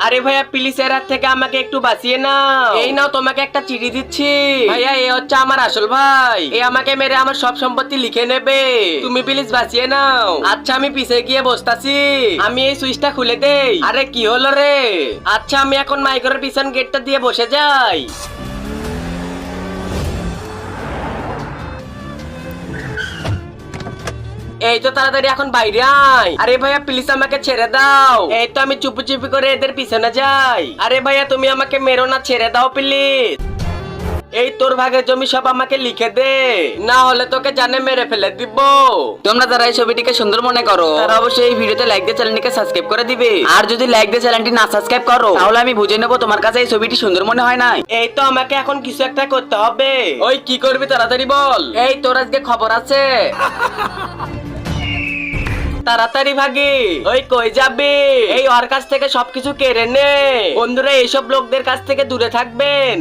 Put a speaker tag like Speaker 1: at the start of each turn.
Speaker 1: আরে ভাইয়া প্লিজ এর হাত থেকে আমাকে একটু বাঁচিয়ে নাও। এই নাও তোমাকে একটা চিঠি দিচ্ছি ভাইয়া, এ হচ্ছে আমার আসল ভাই, এ আমাকে মেরে আমার সব সম্পত্তি লিখে নেবে, তুমি প্লিজ বাঁচিয়ে নাও। আচ্ছা আমি পিছে গিয়ে বসতাছি, আমি এই সুইচটা খুলে দেই। আরে কি হলো রে? আচ্ছা আমি এখন মাইক্রোর পিছন গেটটা দিয়ে বসে যাই। এই তো তাড়াতাড়ি এখন বাইরে আয়। আরে ভাইয়া প্লিজ আমাকে ছেড়ে দাও। এই তো আমি চুপি চুপি করে এদের পিছনে যাই। আরে ভাইয়া তুমি আমাকে মেরো না, ছেড়ে দাও প্লিজ। এই তোর ভাগের জমি সব আমাকে লিখে দে, না হলে তোকে জানে মেরে ফেলে দিব।
Speaker 2: তোমরা যারা এই ছবিটিকে সুন্দর মনে করো তারা অবশ্যই এই ভিডিওতে লাইক দিয়ে চ্যানেলটিকে সাবস্ক্রাইব করে দিবে। আর যদি লাইক দিয়ে চ্যানেলটি না সাবস্ক্রাইব করো তাহলে আমি বুঝে নেবো তোমার কাছে এই ছবিটি সুন্দর মনে হয় নাই।
Speaker 1: এই তো আমাকে এখন কিছু একটা করতে হবে।
Speaker 2: ওই কি করবি তাড়াতাড়ি বল।
Speaker 1: এই তোর আজকে খবর আছে, তাড়াতাড়ি ভাগি। ওই কই যাবি? এই ওর কাছ থেকে সবকিছু কেড়ে নে। বন্ধুরা এইসব লোকদের কাছ থেকে দূরে থাকবেন।